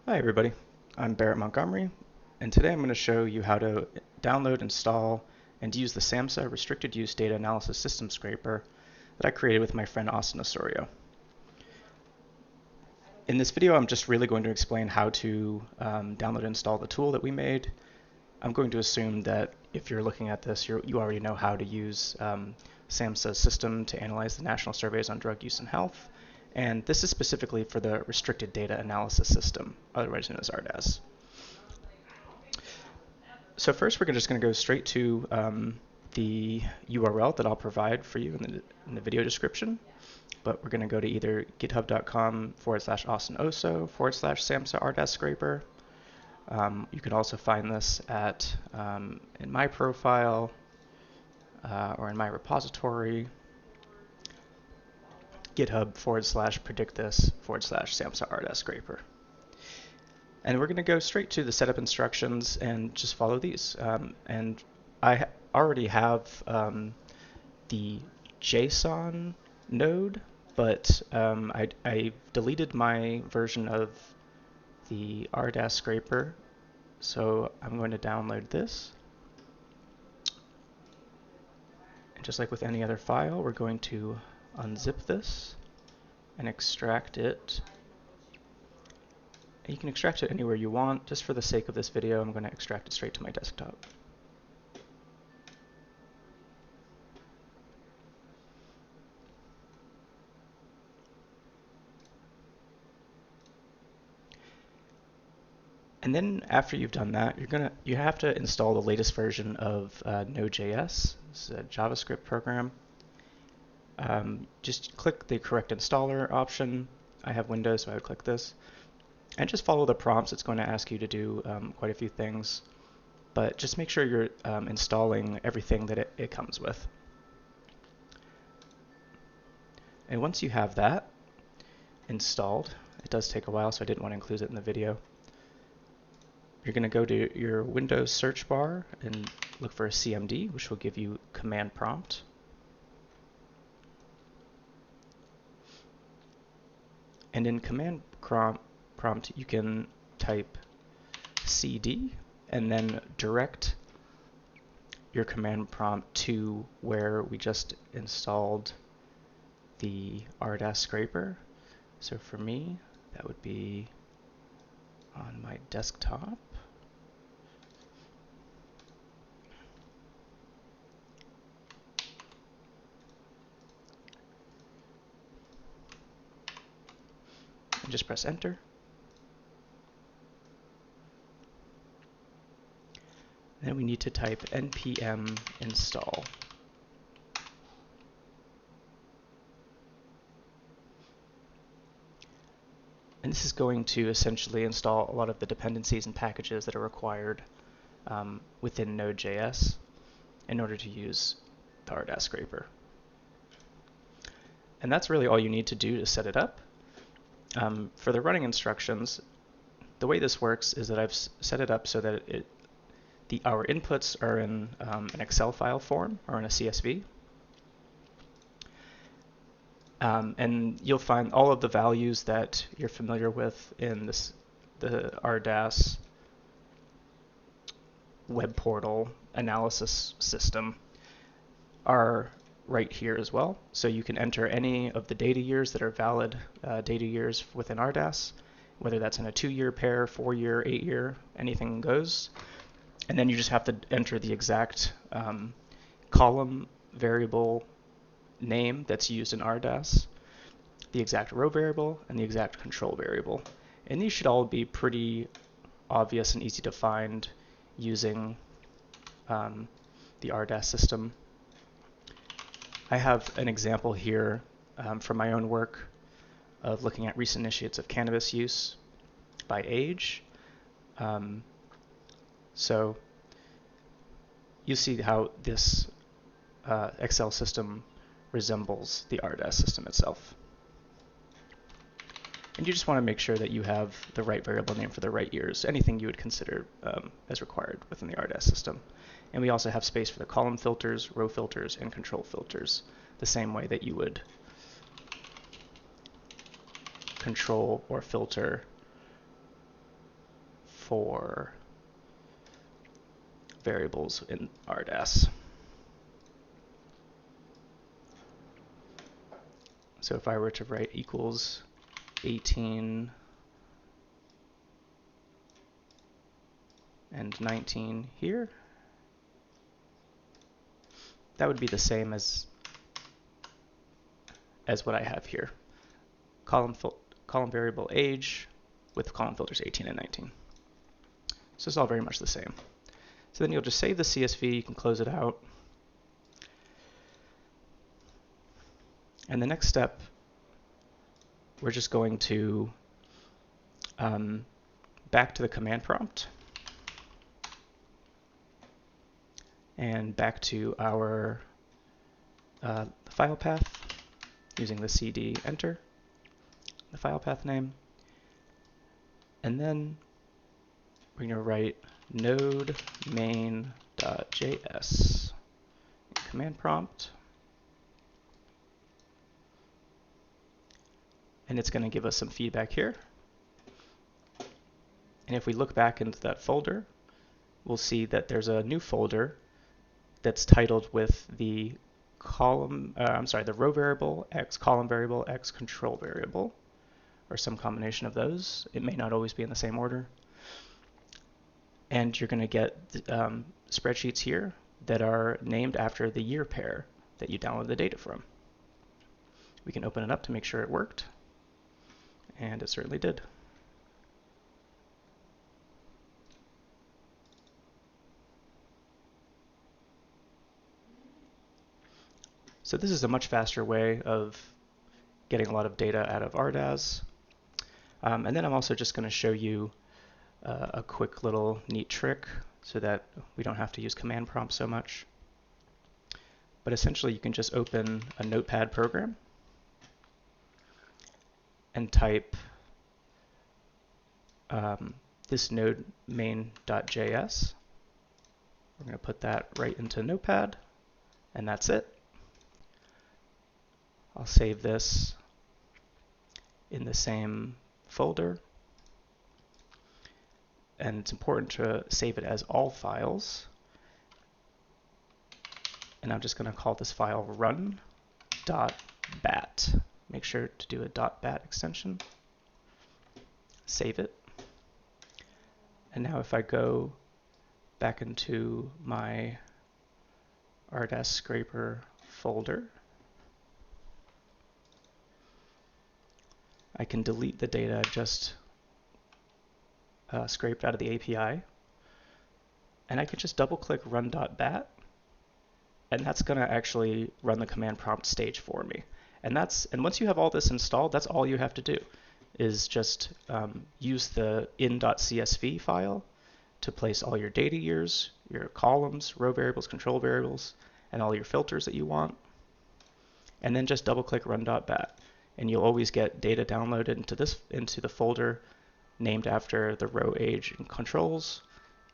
Hi everybody, I'm Barrett Montgomery, and today I'm going to show you how to download, install, and use the SAMHSA Restricted Use Data Analysis System Scraper that I created with my friend Austin Osorio. In this video, I'm just really going to explain how to download and install the tool that we made. I'm going to assume that if you're looking at this, you already know how to use SAMHSA's system to analyze the national surveys on drug use and health. And this is specifically for the Restricted Data Analysis System, otherwise known as RDAS. So first, we're just going to go straight to the URL that I'll provide for you in the video description. But we're going to go to either github.com/AustinOso/SAMHSA RDAS scraper. You can also find this at in my profile or in my repository, github.com/predictthis/SAMHSA RDAS scraper. And we're going to go straight to the setup instructions and just follow these. And I already have the JSON node, but I deleted my version of the RDAS scraper. So I'm going to download this. And just like with any other file, we're going to unzip this and extract it. You can extract it anywhere you want. Just for the sake of this video, I'm going to extract it straight to my desktop. And then after you've done that, you have to install the latest version of Node.js. This is a JavaScript program. Just click the correct installer option. I have Windows, so I would click this. And just follow the prompts. It's going to ask you to do quite a few things. But just make sure you're installing everything that it comes with. And once you have that installed, it does take a while, so I didn't want to include it in the video. You're going to go to your Windows search bar and look for a CMD, which will give you command prompt. And in command prompt, you can type cd and then direct your command prompt to where we just installed the RDAS scraper. So for me, that would be on my desktop. And just press enter. Then we need to type npm install. And this is going to essentially install a lot of the dependencies and packages that are required within Node.js in order to use the RDAS scraper. And that's really all you need to do to set it up. For the running instructions, the way this works is that I've set it up so that our inputs are in an Excel file form or in a CSV. And you'll find all of the values that you're familiar with in the RDAS web portal analysis system are right here as well. So you can enter any of the data years that are valid data years within RDAS, whether that's in a 2-year pair, 4-year, 8-year, anything goes. And then you just have to enter the exact column variable name that's used in RDAS, the exact row variable, and the exact control variable. And these should all be pretty obvious and easy to find using the RDAS system. I have an example here from my own work of looking at recent initiates of cannabis use by age. So you see how this Excel system resembles the RDAS system itself. And you just want to make sure that you have the right variable name for the right years, anything you would consider as required within the RDAS system. And we also have space for the column filters, row filters, and control filters, the same way that you would control or filter for variables in RDAS. So if I were to write equals 18 and 19 here, that would be the same as what I have here. Column variable age with column filters 18 and 19. So it's all very much the same. So then you'll just save the CSV, you can close it out. And the next step, we're just going to back to the command prompt and back to our file path using the cd enter, the file path name. And then we're going to write node main.js command prompt. And it's going to give us some feedback here. And if we look back into that folder, we'll see that there's a new folder that's titled with the the row variable x, column variable x, control variable, or some combination of those. It may not always be in the same order. And you're going to get spreadsheets here that are named after the year pair that you download the data from. We can open it up to make sure it worked. And it certainly did. So this is a much faster way of getting a lot of data out of RDAS. And then I'm also just going to show you a quick little neat trick so that we don't have to use command prompt so much. But essentially you can just open a notepad program and type this node main.js. We're going to put that right into Notepad, and that's it. I'll save this in the same folder. And it's important to save it as all files. And I'm just going to call this file run.bat. Make sure to do a .bat extension. Save it. And now if I go back into my RDAS scraper folder, I can delete the data I just scraped out of the API. And I can just double click run.bat, and that's going to actually run the command prompt stage for me. And once you have all this installed, that's all you have to do, is just use the in.csv file to place all your data years, your columns, row variables, control variables, and all your filters that you want. And then just double click run.bat. And you'll always get data downloaded into the folder named after the row, age, and controls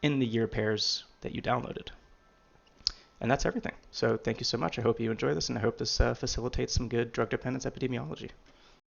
in the year pairs that you downloaded. And that's everything. So thank you so much. I hope you enjoy this, and I hope this facilitates some good drug dependence epidemiology.